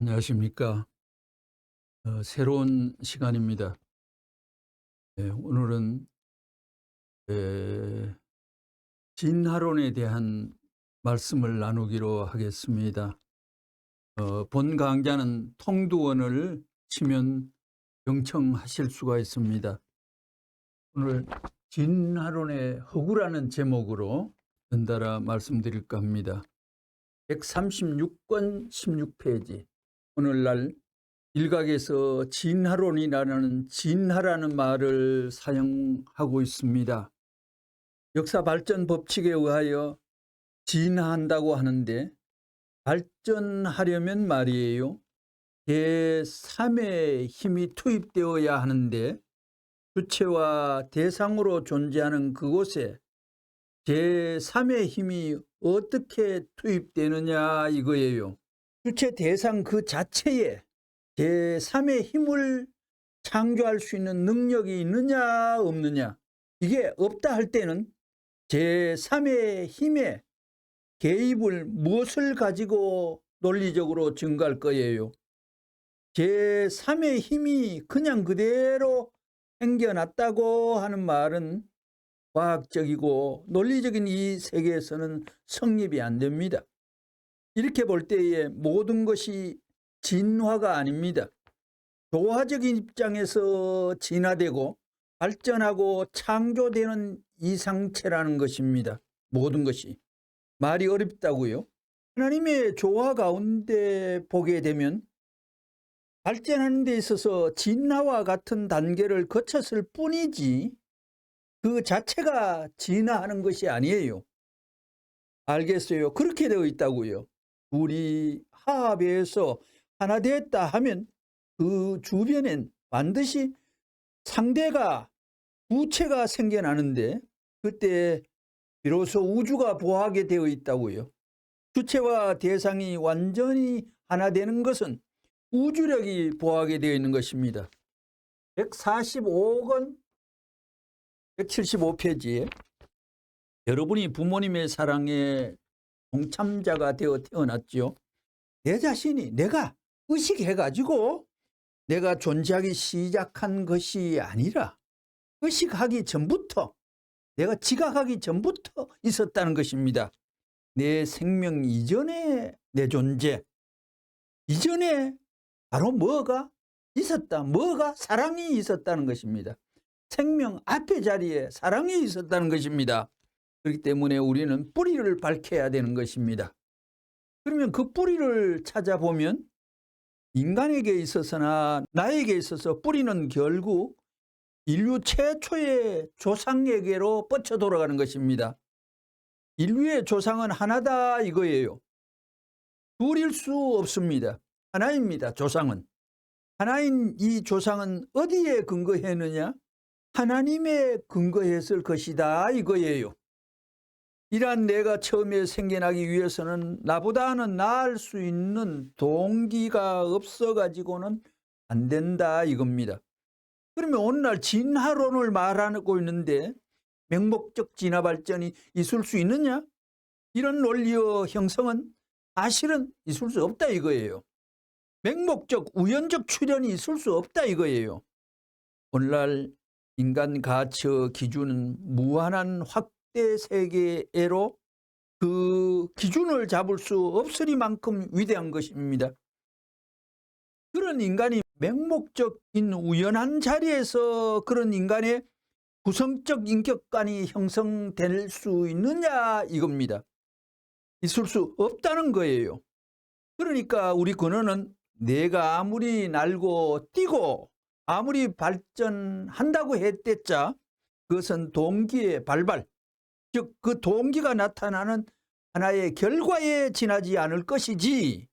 안녕하십니까. 새로운 시간입니다. 오늘은 에, 진화론에 대한 말씀을 나누기로 하겠습니다. 본 강좌는 통두원을 치면 경청하실 수가 있습니다. 오늘 진화론의 허구라는 제목으로 연달아 말씀드릴까 합니다. 136권 16페이지. 오늘날 일각에서 진화론이라는 진화라는 말을 사용하고 있습니다. 역사 발전 법칙에 의하여 진화한다고 하는데 발전하려면 말이에요. 제3의 힘이 투입되어야 하는데 주체와 대상으로 존재하는 그곳에 제3의 힘이 어떻게 투입되느냐 이거예요. 주체 대상 그 자체에 제3의 힘을 창조할 수 있는 능력이 있느냐 없느냐, 이게 없다 할 때는 제3의 힘의 개입을 무엇을 가지고 논리적으로 증거할 거예요. 제3의 힘이 그냥 그대로 생겨났다고 하는 말은 과학적이고 논리적인 이 세계에서는 성립이 안 됩니다. 이렇게 볼 때에 모든 것이 진화가 아닙니다. 조화적인 입장에서 진화되고 발전하고 창조되는 이상체라는 것입니다. 모든 것이. 말이 어렵다고요? 하나님의 조화 가운데 보게 되면 발전하는 데 있어서 진화와 같은 단계를 거쳤을 뿐이지 그 자체가 진화하는 것이 아니에요. 알겠어요? 그렇게 되어 있다고요. 우리 화합에서 하나 되었다 하면 그 주변엔 반드시 상대가 부채가 생겨나는데 그때 비로소 우주가 보하게 되어 있다고요. 주체와 대상이 완전히 하나 되는 것은 우주력이 보하게 되어 있는 것입니다. 145권 175페이지에 여러분이 부모님의 사랑에 동참자가 되어 태어났지요. 내 자신이 내가 의식해가지고 내가 존재하기 시작한 것이 아니라 의식하기 전부터, 내가 지각하기 전부터 있었다는 것입니다. 내 생명 이전에 내 존재, 이전에 바로 뭐가 있었다, 뭐가 사랑이 있었다는 것입니다. 생명 앞에 자리에 사랑이 있었다는 것입니다. 그렇기 때문에 우리는 뿌리를 밝혀야 되는 것입니다. 그러면 그 뿌리를 찾아보면 인간에게 있어서나 나에게 있어서 뿌리는 결국 인류 최초의 조상에게로 뻗쳐 돌아가는 것입니다. 인류의 조상은 하나다 이거예요. 둘일 수 없습니다. 하나입니다. 조상은. 하나인 이 조상은 어디에 근거했느냐? 하나님에 근거했을 것이다 이거예요. 이러한 내가 처음에 생겨나기 위해서는 나보다는 나을 수 있는 동기가 없어가지고는 안 된다 이겁니다. 그러면 오늘날 진화론을 말하고 있는데 맹목적 진화 발전이 있을 수 있느냐? 이런 논리의 형성은 사실은 있을 수 없다 이거예요. 맹목적 우연적 출현이 있을 수 없다 이거예요. 오늘날 인간 가치의 기준은 무한한 확대 세계로 그 기준을 잡을 수 없으리만큼 위대한 것입니다. 그런 인간이 맹목적인 우연한 자리에서 그런 인간의 구성적 인격관이 형성될 수 있느냐 이겁니다. 있을 수 없다는 거예요. 그러니까 우리 근원은 내가 아무리 날고 뛰고 아무리 발전한다고 했댔자 그것은 동기의 발발, 즉 그 동기가 나타나는 하나의 결과에 지나지 않을 것이지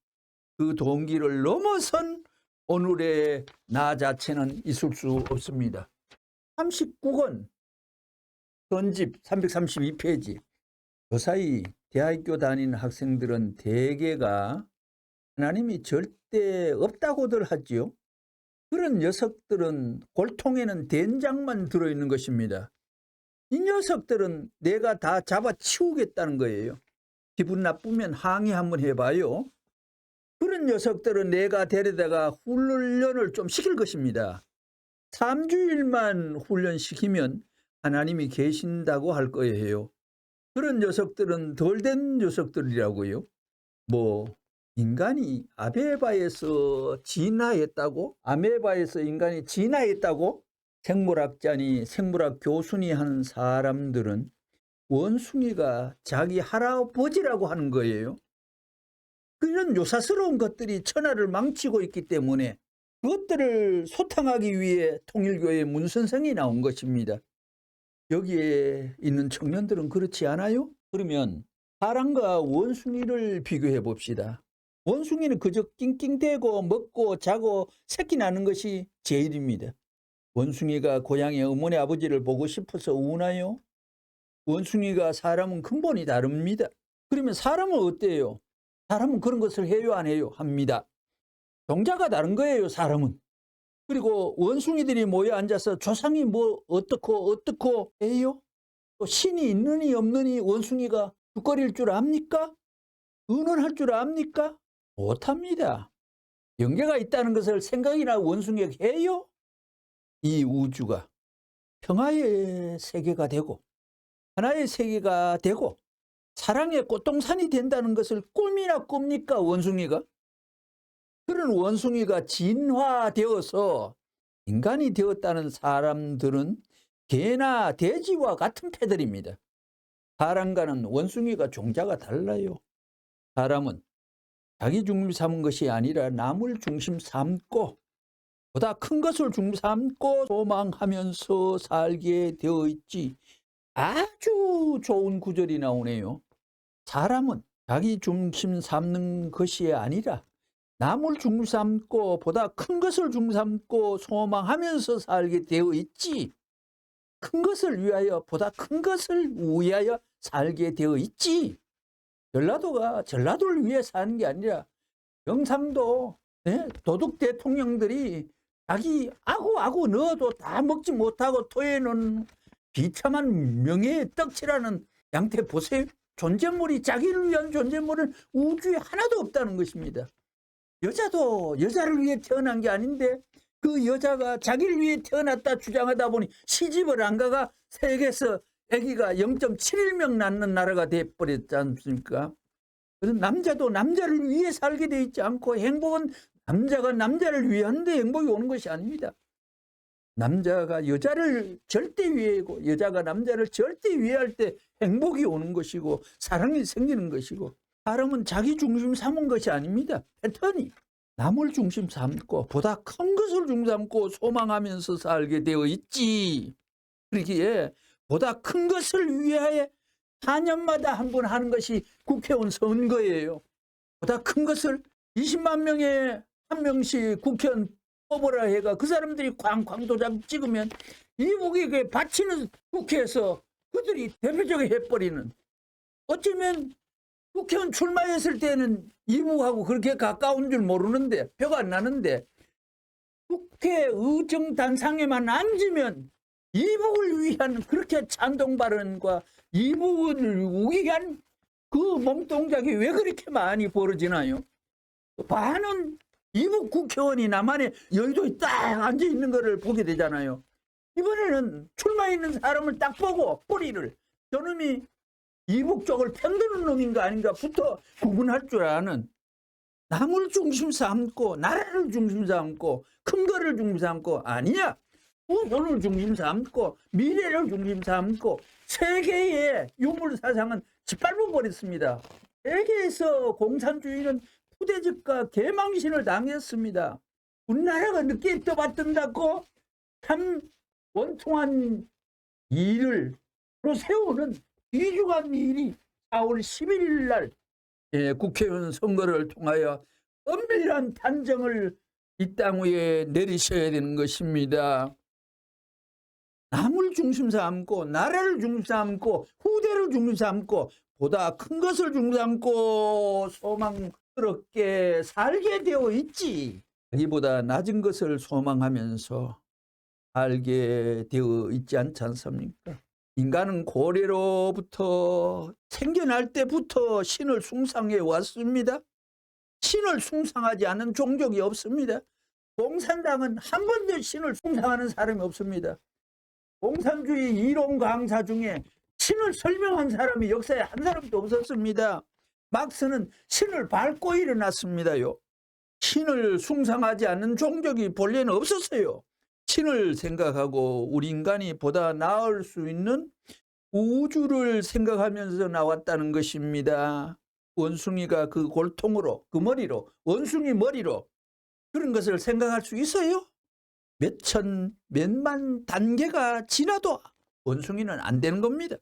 그 동기를 넘어선 오늘의 나 자체는 있을 수 없습니다. 39권 전집 332페이지. 요사이 대학교 다니는 학생들은 대개가 하나님이 절대 없다고들 하지요. 그런 녀석들은 골통에는 된장만 들어있는 것입니다. 이 녀석들은 내가 다 잡아치우겠다는 거예요. 기분 나쁘면 항의 한번 해봐요. 그런 녀석들은 내가 데려다가 훈련을 좀 시킬 것입니다. 3주일만 훈련시키면 하나님이 계신다고 할 거예요. 그런 녀석들은 덜 된 녀석들이라고요. 뭐 인간이 아메바에서 진화했다고? 아메바에서 인간이 진화했다고? 생물학자니 생물학 교수니 하는 사람들은 원숭이가 자기 할아버지라고 하는 거예요. 그런 요사스러운 것들이 천하를 망치고 있기 때문에 그것들을 소탕하기 위해 통일교의 문선생이 나온 것입니다. 여기에 있는 청년들은 그렇지 않아요? 그러면 사람과 원숭이를 비교해 봅시다. 원숭이는 그저 낑낑대고 먹고 자고 새끼 나는 것이 제일입니다. 원숭이가 고향의 어머니 아버지를 보고 싶어서 우나요? 원숭이가 사람은 근본이 다릅니다. 그러면 사람은 어때요? 사람은 그런 것을 해요, 안 해요? 합니다. 종자가 다른 거예요, 사람은. 그리고 원숭이들이 모여 앉아서 조상이 뭐 어떻고 해요? 또 신이 있느니 없느니 원숭이가 죽거릴 줄 압니까? 의논할 줄 압니까? 못합니다. 영계가 있다는 것을 생각이나 원숭이가 해요? 이 우주가 평화의 세계가 되고 하나의 세계가 되고 사랑의 꽃동산이 된다는 것을 꿈이나 꿉니까, 원숭이가? 그런 원숭이가 진화되어서 인간이 되었다는 사람들은 개나 돼지와 같은 패들입니다. 사람과는 원숭이가 종자가 달라요. 사람은 자기 중심 삼은 것이 아니라 남을 중심 삼고 보다 큰 것을 중심 삼고 소망하면서 살게 되어 있지. 아주 좋은 구절이 나오네요. 사람은 자기 중심 삼는 것이 아니라 남을 중심 삼고 보다 큰 것을 중심 삼고 소망하면서 살게 되어 있지. 큰 것을 위하여 보다 큰 것을 위하여 살게 되어 있지. 전라도가 전라도를 위해 사는 게 아니라 경상도 도둑 대통령들이 자기 아구 넣어도 다 먹지 못하고 토해놓은 비참한 명예의 떡칠하는 양태 보세요. 존재물이 자기를 위한 존재물은 우주에 하나도 없다는 것입니다. 여자도 여자를 위해 태어난 게 아닌데 그 여자가 자기를 위해 태어났다 주장하다 보니 시집을 안 가가 세계에서 아기가 0.71명 낳는 나라가 돼버렸지 않습니까? 그래서 남자도 남자를 위해 살게 돼 있지 않고 행복은 남자가 남자를 위하는데 행복이 오는 것이 아닙니다. 남자가 여자를 절대 위하고 여자가 남자를 절대 위할 때 행복이 오는 것이고 사랑이 생기는 것이고 사람은 자기 중심 삼은 것이 아닙니다. 패턴이 남을 중심 삼고 보다 큰 것을 중심 삼고 소망하면서 살게 되어 있지. 그렇기에 보다 큰 것을 위하여 4년마다 한 번 하는 것이 국회의원 선거예요. 보다 큰 것을 20만 명에 한 명씩 국회의원 뽑으라 해가 그 사람들이 쾅쾅 도장 찍으면 이북에게 바치는 국회에서 그들이 대표적으로 해버리는. 어쩌면 국회의원 출마했을 때는 이북하고 그렇게 가까운 줄 모르는데 벼가 안 나는데 국회 의정단상에만 앉으면 이북을 위한 그렇게 찬동 발언과 이북을 위한 그 몸동작이 왜 그렇게 많이 벌어지나요? 많은 이북 국회의원이 남한에 여의도에 딱 앉아있는 거를 보게 되잖아요. 이번에는 출마있는 사람을 딱 보고 뿌리를 저놈이 이북 쪽을 편드는 놈인가 아닌가부터 구분할 줄 아는 남을 중심 삼고 나라를 중심 삼고 큰 거를 중심 삼고 아니야. 후손을 중심 삼고 미래를 중심 삼고 세계의 유물사상은 짓밟아 버렸습니다. 세계에서 공산주의는 푸대접과 개망신을 당했습니다. 우리나라가 늦게 떠받든다고 참 원통한 일을 세우는 귀중한 일이 4월 11일 날 국회의원 선거를 통하여 엄밀한 판정을 이 땅 위에 내리셔야 되는 것입니다. 남을 중심 삼고 나라를 중심 삼고 후대를 중심 삼고 보다 큰 것을 중심 삼고 소망스럽게 살게 되어 있지. 자기보다 낮은 것을 소망하면서 살게 되어 있지 않지 않습니까? 인간은 고래로부터 생겨날 때부터 신을 숭상해 왔습니다. 신을 숭상하지 않는 종족이 없습니다. 공산당은 한 번도 신을 숭상하는 사람이 없습니다. 공산주의 이론 강사 중에 신을 설명한 사람이 역사에 한 사람도 없었습니다. 막스는 신을 밟고 일어났습니다요. 신을 숭상하지 않는 종족이 본래는 없었어요. 신을 생각하고 우리 인간이 보다 나을 수 있는 우주를 생각하면서 나왔다는 것입니다. 원숭이가 그 골통으로, 그 머리로, 원숭이 머리로 그런 것을 생각할 수 있어요? 몇천, 몇만 단계가 지나도 원숭이는 안 되는 겁니다.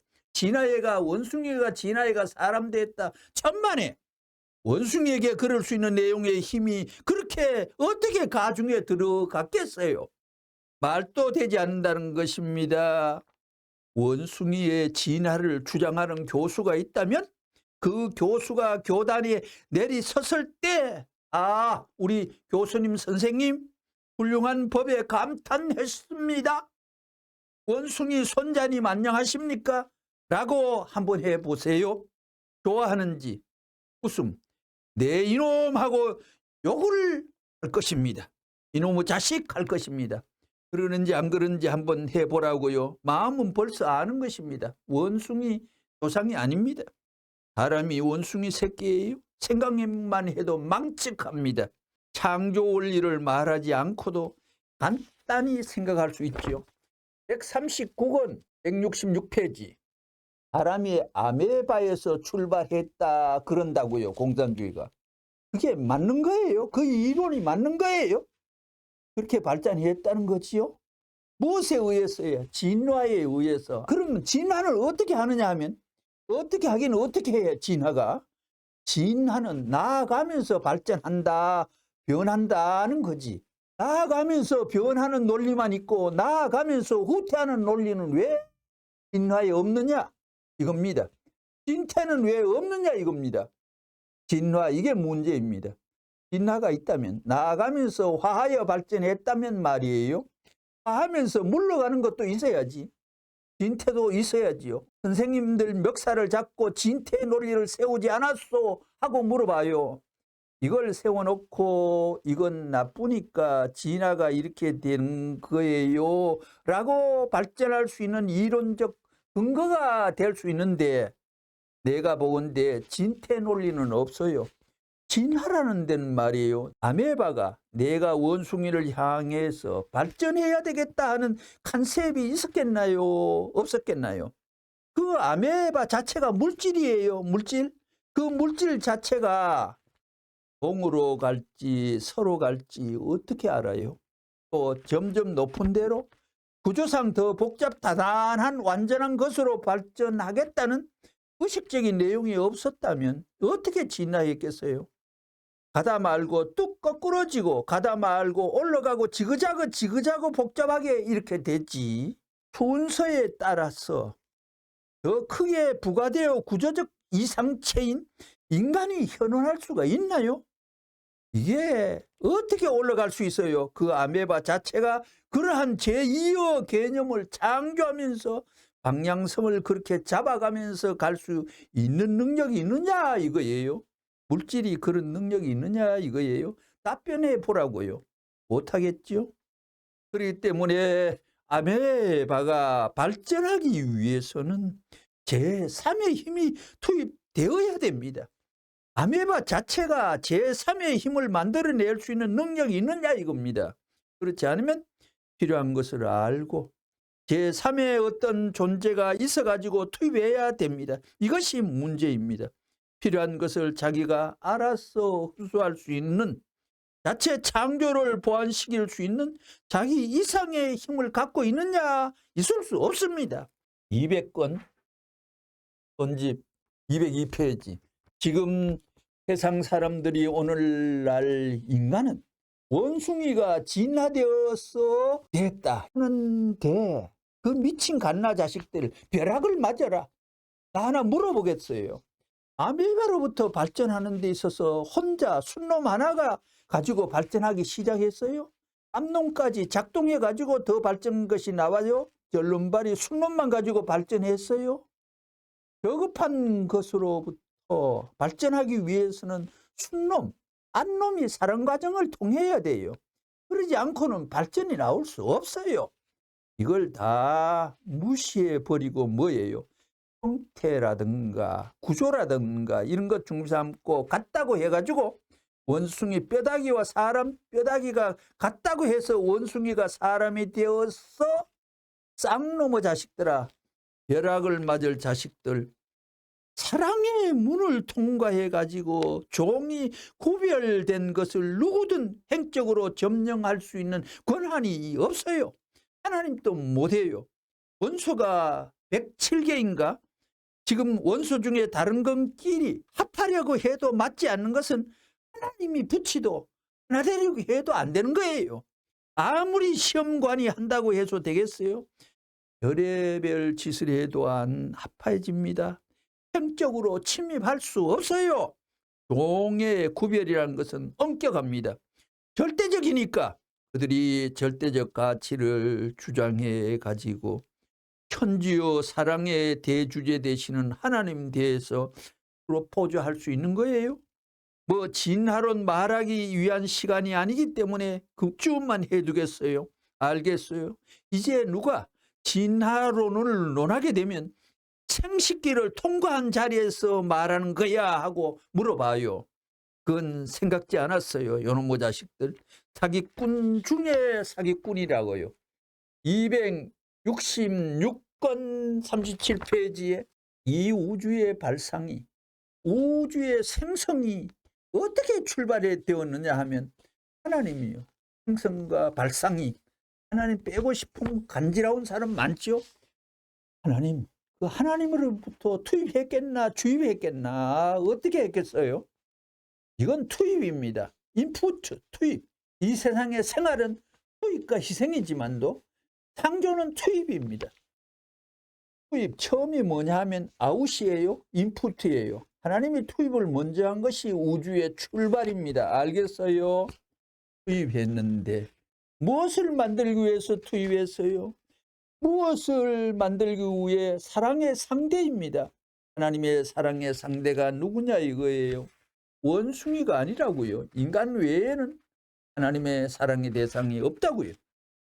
원숭이가 진화해가 사람 됐다. 천만에 원숭이에게 그럴 수 있는 내용의 힘이 그렇게 어떻게 가중에 들어갔겠어요? 말도 되지 않는다는 것입니다. 원숭이의 진화를 주장하는 교수가 있다면 그 교수가 교단에 내리섰을 때 우리 교수님 선생님 훌륭한 법에 감탄했습니다. 원숭이 손자님 안녕하십니까? 라고 한번 해보세요. 좋아하는지 웃음. 내 이놈하고 욕을 할 것입니다. 이놈의 자식 할 것입니다. 그러는지 안 그러는지 한번 해보라고요. 마음은 벌써 아는 것입니다. 원숭이 조상이 아닙니다. 사람이 원숭이 새끼예요. 생각만 해도 망측합니다. 창조 원리를 말하지 않고도 간단히 생각할 수 있죠. 139권 166페이지. 사람이 아메바에서 출발했다 그런다고요. 공산주의가. 그게 맞는 거예요. 그 이론이 맞는 거예요. 그렇게 발전했다는 거지요. 무엇에 의해서요? 진화에 의해서. 그러면 진화를 어떻게 하느냐 하면 어떻게 하긴 어떻게 해요? 진화가. 진화는 나아가면서 발전한다, 변한다는 거지. 나아가면서 변하는 논리만 있고 나아가면서 후퇴하는 논리는 왜 진화에 없느냐? 이겁니다. 진퇴는 왜 없느냐? 이겁니다. 진화, 이게 문제입니다. 진화가 있다면, 나아가면서 화하여 발전했다면 말이에요. 화하면서 물러가는 것도 있어야지. 진퇴도 있어야지요. 선생님들 멱살을 잡고 진퇴 논리를 세우지 않았소 하고 물어봐요. 이걸 세워놓고 이건 나쁘니까 진화가 이렇게 된 거예요 라고 발전할 수 있는 이론적 근거가 될 수 있는데, 내가 보건대 진퇴 논리는 없어요. 진화라는 데는 말이에요. 아메바가 내가 원숭이를 향해서 발전해야 되겠다 하는 컨셉이 있었겠나요? 없었겠나요? 그 아메바 자체가 물질이에요. 물질. 그 물질 자체가 동으로 갈지 서로 갈지 어떻게 알아요? 또 점점 높은 대로 구조상 더 복잡다단한 완전한 것으로 발전하겠다는 의식적인 내용이 없었다면 어떻게 진화했겠어요? 가다 말고 뚝 거꾸러지고 가다 말고 올라가고 지그자그 복잡하게 이렇게 됐지. 순서에 따라서 더 크게 부가되어 구조적 이상체인 인간이 현존할 수가 있나요? 이게 어떻게 올라갈 수 있어요? 그 아메바 자체가 그러한 제2의 개념을 창조하면서 방향성을 그렇게 잡아가면서 갈 수 있는 능력이 있느냐 이거예요. 물질이 그런 능력이 있느냐 이거예요. 답변해 보라고요. 못하겠죠. 그렇기 때문에 아메바가 발전하기 위해서는 제3의 힘이 투입되어야 됩니다. 아메바 자체가 제3의 힘을 만들어낼 수 있는 능력이 있느냐 이겁니다. 그렇지 않으면 필요한 것을 알고 제3의 어떤 존재가 있어가지고 투입해야 됩니다. 이것이 문제입니다. 필요한 것을 자기가 알아서 흡수할 수 있는, 자체 창조를 보완시킬 수 있는 자기 이상의 힘을 갖고 있느냐? 있을 수 없습니다. 200권 본집 202페이지. 지금 세상 사람들이 오늘날 인간은 원숭이가 진화되어서 됐다 하는데 그 미친 갓나 자식들 벼락을 맞아라. 나 하나 물어보겠어요. 아메바로부터 발전하는 데 있어서 혼자 순놈 하나가 가지고 발전하기 시작했어요? 암놈까지 작동해 가지고 더 발전 것이 나와요? 절름발이 순놈만 가지고 발전했어요? 저급한 것으로부터 발전하기 위해서는 순놈, 안놈이 사랑 과정을 통해야 돼요. 그러지 않고는 발전이 나올 수 없어요. 이걸 다 무시해 버리고 뭐예요? 형태라든가 구조라든가 이런 것 중심 삼고 같다고 해가지고 원숭이 뼈다귀와 사람 뼈다귀가 같다고 해서 원숭이가 사람이 되어서 쌍놈의 자식들아, 벼락을 맞을 자식들, 사랑의 문을 통과해 가지고 종이 구별된 것을 누구든 행적으로 점령할 수 있는 권한이 없어요. 하나님도 못해요. 원소가 107개인가? 지금 원소 중에 다른 것끼리 합하려고 해도 맞지 않는 것은 하나님이 붙이도 하나 되려고 해도 안 되는 거예요. 아무리 시험관이 한다고 해서 되겠어요? 별의별 짓을 해도 안 합해집니다. 형적으로 침입할 수 없어요. 종의 구별이라는 것은 엄격합니다. 절대적이니까 그들이 절대적 가치를 주장해 가지고 천지요 사랑의 대주제 되시는 하나님 대해서 프로포즈할 수 있는 거예요. 뭐 진화론 말하기 위한 시간이 아니기 때문에 그쯤만 해두겠어요. 알겠어요. 이제 누가 진화론을 논하게 되면 생식기를 통과한 자리에서 말하는 거야 하고 물어봐요. 그건 생각지 않았어요. 요놈의 자식들. 사기꾼 중에 사기꾼이라고요. 266권 37페이지에 이 우주의 발상이, 우주의 생성이 어떻게 출발해 되었느냐 하면 하나님이요. 생성과 발상이 하나님 빼고 싶은 간지러운 사람 많죠. 하나님, 그 하나님으로부터 투입했겠나 주입했겠나 어떻게 했겠어요? 이건 투입입니다. 인푸트, 투입. 이 세상의 생활은 투입과 희생이지만도 창조는 투입입니다. 투입 처음이 뭐냐 하면 아웃이에요? 인푸트예요. 하나님이 투입을 먼저 한 것이 우주의 출발입니다. 알겠어요? 투입했는데 무엇을 만들기 위해서 투입했어요? 무엇을 만들기 위해 사랑의 상대입니다. 하나님의 사랑의 상대가 누구냐 이거예요. 원숭이가 아니라고요. 인간 외에는 하나님의 사랑의 대상이 없다고요.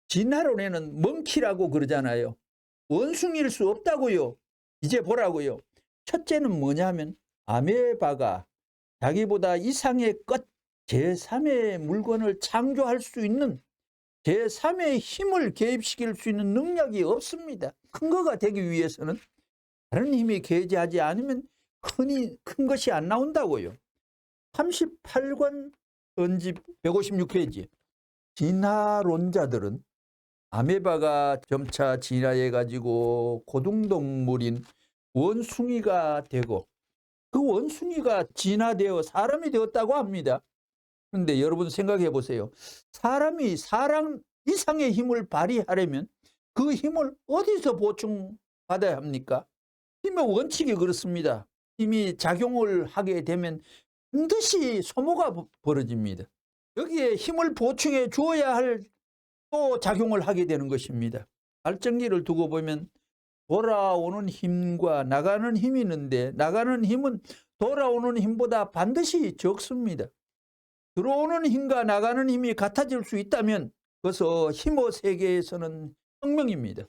진화론에는 멍키라고 그러잖아요. 원숭이일 수 없다고요. 이제 보라고요. 첫째는 뭐냐면 아메바가 자기보다 이상의 것 제3의 물건을 창조할 수 있는 제3의 힘을 개입시킬 수 있는 능력이 없습니다. 큰 거가 되기 위해서는 다른 힘이 개재하지 않으면 큰 것이 안 나온다고요. 38권 전집 156페이지. 진화론자들은 아메바가 점차 진화해 가지고 고등동물인 원숭이가 되고 그 원숭이가 진화되어 사람이 되었다고 합니다. 그런데 여러분 생각해 보세요. 사람이 사람 이상의 힘을 발휘하려면 그 힘을 어디서 보충받아야 합니까? 힘의 원칙이 그렇습니다. 힘이 작용을 하게 되면 반드시 소모가 벌어집니다. 여기에 힘을 보충해 주어야 할 또 작용을 하게 되는 것입니다. 발전기를 두고 보면 돌아오는 힘과 나가는 힘이 있는데 나가는 힘은 돌아오는 힘보다 반드시 적습니다. 들어오는 힘과 나가는 힘이 같아질 수 있다면 그것은 힘의 세계에서는 혁명입니다.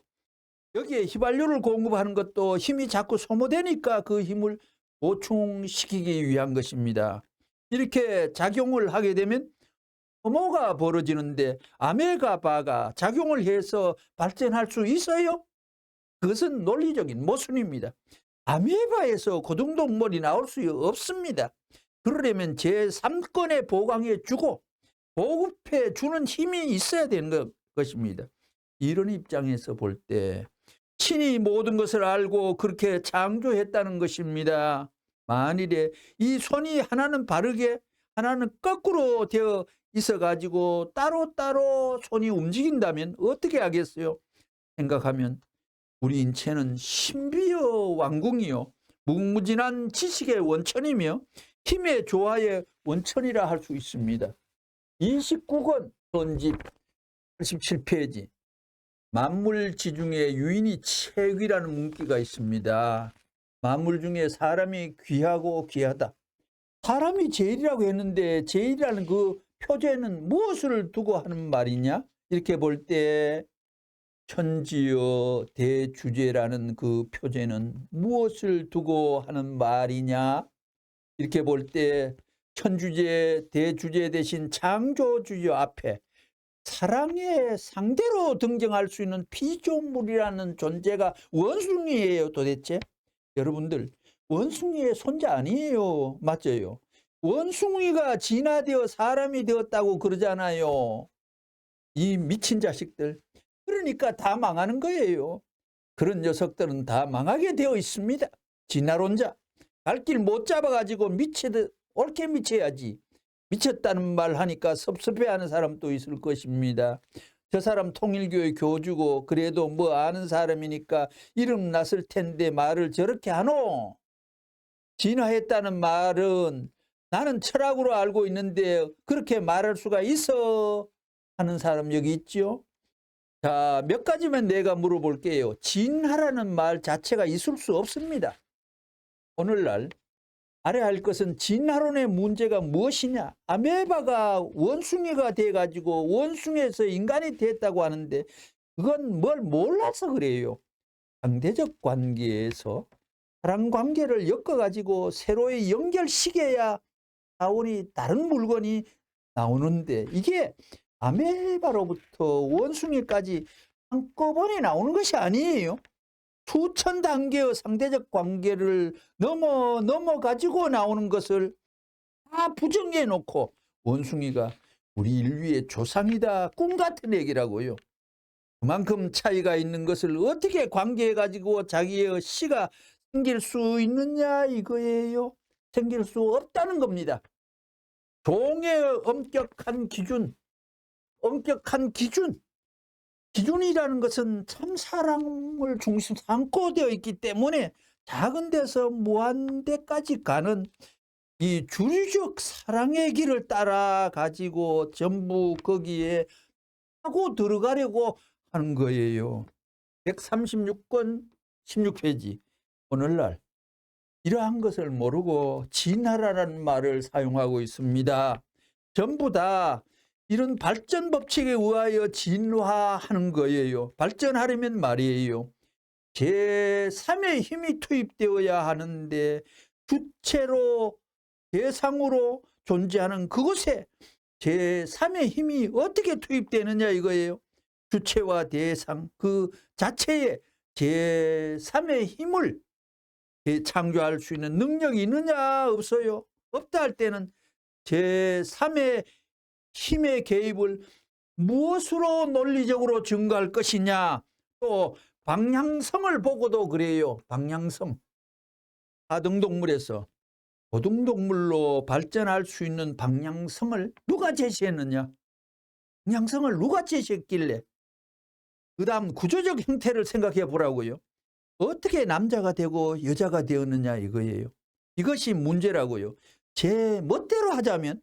여기에 휘발유를 공급하는 것도 힘이 자꾸 소모되니까 그 힘을 보충시키기 위한 것입니다. 이렇게 작용을 하게 되면 소모가 벌어지는데 아메바가 작용을 해서 발전할 수 있어요? 그것은 논리적인 모순입니다. 아메바에서 고등동물이 나올 수 없습니다. 그러려면 제3권의 보강해 주고 보급해 주는 힘이 있어야 되는 것입니다. 이런 입장에서 볼 때 신이 모든 것을 알고 그렇게 창조했다는 것입니다. 만일에 이 손이 하나는 바르게 하나는 거꾸로 되어 있어 가지고 따로따로 손이 움직인다면 어떻게 하겠어요? 생각하면 우리 인체는 신비의 왕궁이요 무궁무진한 지식의 원천이며 힘의 조화의 원천이라 할 수 있습니다. 29권 전집 87페이지 만물 지중에 유인이 최귀라는 문구가 있습니다. 만물 중에 사람이 귀하고 귀하다. 사람이 제일이라고 했는데 제일이라는 그 표제는 무엇을 두고 하는 말이냐? 이렇게 볼 때 천지여 대주제라는 그 표제는 무엇을 두고 하는 말이냐? 이렇게 볼 때 천주제 대주제 대신 창조주제 앞에 사랑의 상대로 등장할 수 있는 피조물이라는 존재가 원숭이예요. 도대체 여러분들, 원숭이의 손자 아니에요. 맞아요. 원숭이가 진화되어 사람이 되었다고 그러잖아요. 이 미친 자식들. 그러니까 다 망하는 거예요. 그런 녀석들은 다 망하게 되어 있습니다. 진화론자. 갈 길 못 잡아가지고 미치듯 옳게 미쳐야지. 미쳤다는 말 하니까 섭섭해하는 사람도 있을 것입니다. 저 사람 통일교회 교주고 그래도 뭐 아는 사람이니까 이름 났을 텐데 말을 저렇게 하노? 진화했다는 말은 나는 철학으로 알고 있는데 그렇게 말할 수가 있어? 하는 사람 여기 있죠? 자, 몇 가지만 내가 물어볼게요. 진화라는 말 자체가 있을 수 없습니다. 오늘날 알아야 할 것은 진화론의 문제가 무엇이냐? 아메바가 원숭이가 돼가지고 원숭이에서 인간이 됐다고 하는데 그건 뭘 몰라서 그래요. 상대적 관계에서 사랑 관계를 엮어가지고 새로이 연결시켜야 나오니 다른 물건이 나오는데 이게 아메바로부터 원숭이까지 한꺼번에 나오는 것이 아니에요. 수천 단계의 상대적 관계를 넘어가지고 나오는 것을 다 부정해 놓고 원숭이가 우리 인류의 조상이다. 꿈 같은 얘기라고요. 그만큼 차이가 있는 것을 어떻게 관계해 가지고 자기의 씨가 생길 수 있느냐 이거예요. 생길 수 없다는 겁니다. 종의 엄격한 기준이라는 것은 참 사랑을 중심 삼고 되어 있기 때문에 작은 데서 무한 데까지 가는 이 주류적 사랑의 길을 따라 가지고 전부 거기에 하고 들어가려고 하는 거예요. 136권 16페이지. 오늘날 이러한 것을 모르고 진화라는 말을 사용하고 있습니다. 전부 다 이런 발전 법칙에 의하여 진화하는 거예요. 발전하려면 말이에요. 제3의 힘이 투입되어야 하는데 주체로 대상으로 존재하는 그곳에 제3의 힘이 어떻게 투입되느냐 이거예요. 주체와 대상 그 자체에 제3의 힘을 창조할 수 있는 능력이 있느냐 없어요. 없다 할 때는 제3의 힘의 개입을 무엇으로 논리적으로 증거할 것이냐. 또 방향성을 보고도 그래요. 방향성. 하등동물에서 고등동물로 발전할 수 있는 방향성을 누가 제시했느냐. 방향성을 누가 제시했길래. 그 다음 구조적 형태를 생각해 보라고요. 어떻게 남자가 되고 여자가 되었느냐 이거예요. 이것이 문제라고요. 제 멋대로 하자면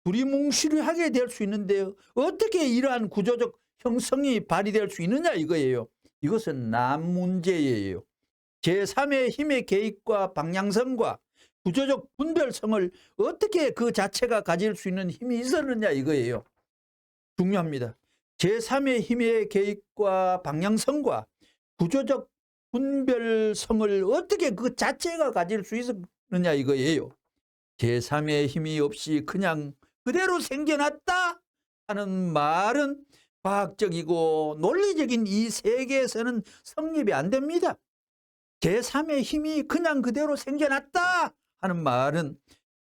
두리뭉실하게 될 수 있는데 어떻게 이러한 구조적 형성이 발휘될 수 있느냐 이거예요. 이것은 남 문제예요. 제3의 힘의 개입과 방향성과 구조적 분별성을 어떻게 그 자체가 가질 수 있는 힘이 있었느냐 이거예요. 중요합니다. 제3의 힘의 개입과 방향성과 구조적 분별성을 어떻게 그 자체가 가질 수 있었느냐 이거예요. 제3의 힘이 없이 그냥 그대로 생겨났다 하는 말은 과학적이고 논리적인 이 세계에서는 성립이 안 됩니다. 제3의 힘이 그냥 그대로 생겨났다 하는 말은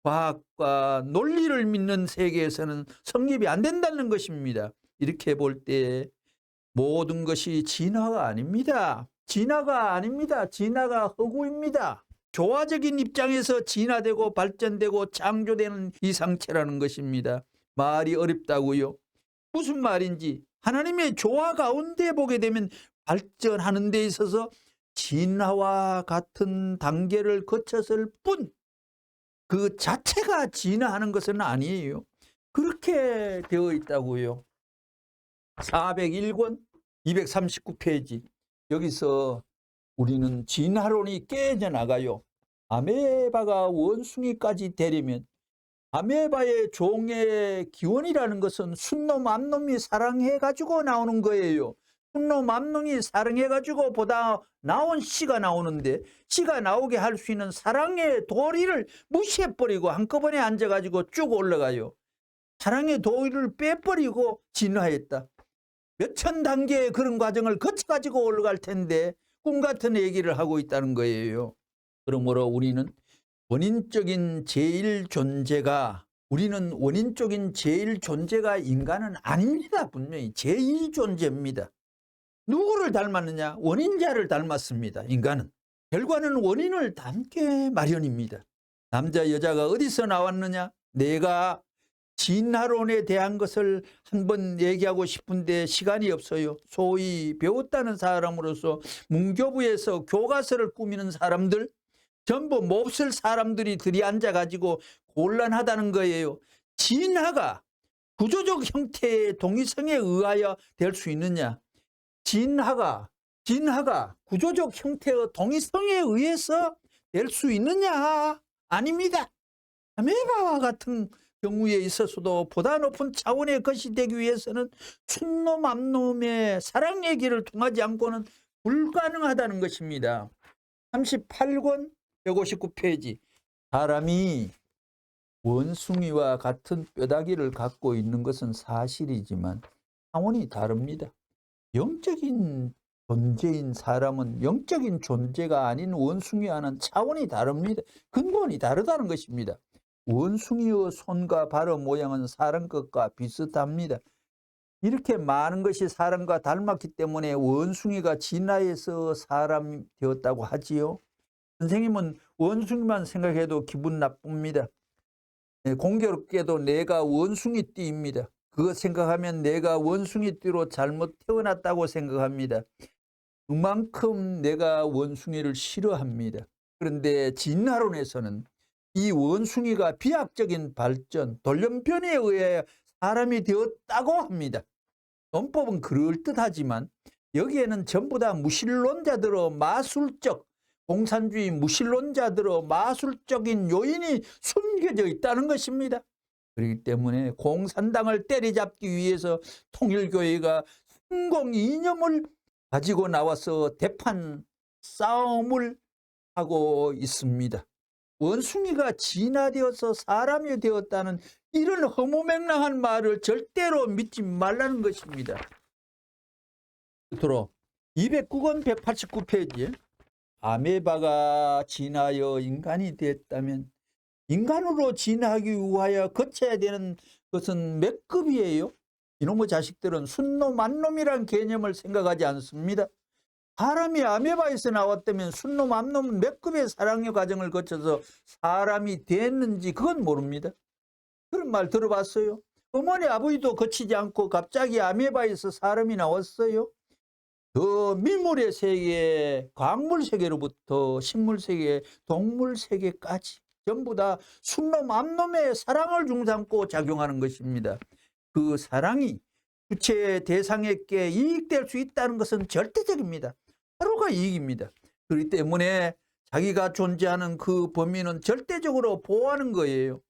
과학과 논리를 믿는 세계에서는 성립이 안 된다는 것입니다. 이렇게 볼 때 모든 것이 진화가 아닙니다. 진화가 아닙니다. 진화가 허구입니다. 조화적인 입장에서 진화되고 발전되고 창조되는 이 상체라는 것입니다. 말이 어렵다고요? 무슨 말인지 하나님의 조화 가운데 보게 되면 발전하는 데 있어서 진화와 같은 단계를 거쳤을 뿐 그 자체가 진화하는 것은 아니에요. 그렇게 되어 있다고요. 401권 239페이지 여기서 우리는 진화론이 깨져나가요. 아메바가 원숭이까지 되려면 아메바의 종의 기원이라는 것은 순놈 암놈이 사랑해가지고 나오는 거예요. 순놈 암놈이 사랑해가지고 보다 나온 씨가 나오는데, 씨가 나오게 할 수 있는 사랑의 도리를 무시해버리고 한꺼번에 앉아가지고 쭉 올라가요. 사랑의 도리를 빼버리고 진화했다. 몇천 단계의 그런 과정을 거쳐가지고 올라갈 텐데 꿈같은 얘기를 하고 있다는 거예요. 그러므로 우리는 원인적인 제일 존재가 인간은 아닙니다. 분명히 제일 존재입니다. 누구를 닮았느냐? 원인자를 닮았습니다. 인간은. 결과는 원인을 닮게 마련입니다. 남자 여자가 어디서 나왔느냐? 내가 진화론에 대한 것을 한번 얘기하고 싶은데 시간이 없어요. 소위 배웠다는 사람으로서 문교부에서 교과서를 꾸미는 사람들, 전부 몹쓸 사람들이 들이앉아가지고 곤란하다는 거예요. 진화가 구조적 형태의 동의성에 의하여 될 수 있느냐? 진화가 구조적 형태의 동의성에 의해서 될 수 있느냐? 아닙니다. 아메바와 같은 경우에 있어서도 보다 높은 차원의 것이 되기 위해서는 순놈 암놈의 사랑 얘기를 통하지 않고는 불가능하다는 것입니다. 38권 159페이지. 사람이 원숭이와 같은 뼈다귀를 갖고 있는 것은 사실이지만 차원이 다릅니다. 영적인 존재인 사람은 영적인 존재가 아닌 원숭이와는 차원이 다릅니다. 근본이 다르다는 것입니다. 원숭이의 손과 발의 모양은 사람 것과 비슷합니다. 이렇게 많은 것이 사람과 닮았기 때문에 원숭이가 진화해서 사람이 되었다고 하지요. 선생님은 원숭이만 생각해도 기분 나쁩니다. 공교롭게도 내가 원숭이띠입니다. 그거 생각하면 내가 원숭이띠로 잘못 태어났다고 생각합니다. 그만큼 내가 원숭이를 싫어합니다. 그런데 진화론에서는 이 원숭이가 비약적인 발전, 돌연변이에 의해 사람이 되었다고 합니다. 논법은 그럴듯하지만 여기에는 전부 다 무신론자들의 마술적, 공산주의 무신론자들의 마술적인 요인이 숨겨져 있다는 것입니다. 그렇기 때문에 공산당을 때리잡기 위해서 통일교회가 성공 이념을 가지고 나와서 대판 싸움을 하고 있습니다. 원숭이가 진화되어서 사람이 되었다는 이런 허무맹랑한 말을 절대로 믿지 말라는 것입니다. 끝으로 209권 189페이지에 아메바가 진화하여 인간이 되었다면 인간으로 진화하기 위하여 거쳐야 되는 것은 몇 급이에요? 이놈의 자식들은 순놈 암놈이란 개념을 생각하지 않습니다. 사람이 아메바에서 나왔다면 순놈 암놈은 몇 급의 사랑의 과정을 거쳐서 사람이 됐는지 그건 모릅니다. 그런 말 들어봤어요? 어머니 아버지도 거치지 않고 갑자기 아메바에서 사람이 나왔어요. 그 미물의 세계, 광물 세계로부터 식물 세계, 동물 세계까지 전부 다 순놈 암놈의 사랑을 중삼고 작용하는 것입니다. 그 사랑이 주체의 대상에게 이익될 수 있다는 것은 절대적입니다. 서로가 이익입니다. 그렇기 때문에 자기가 존재하는 그 범위는 절대적으로 보호하는 거예요.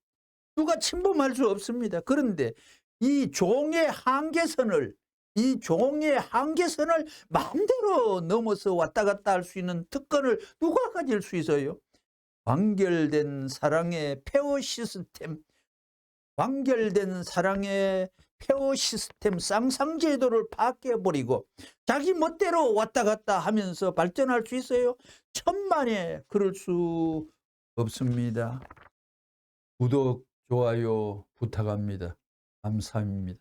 누가 침범할 수 없습니다. 그런데 이 종의 한계선을 마음대로 넘어서 왔다 갔다 할 수 있는 특권을 누가 가질 수 있어요? 완결된 사랑의 페어 시스템 쌍상제도를 파괴해버리고 자기 멋대로 왔다 갔다 하면서 발전할 수 있어요? 천만에 그럴 수 없습니다. 구독, 좋아요 부탁합니다. 감사합니다.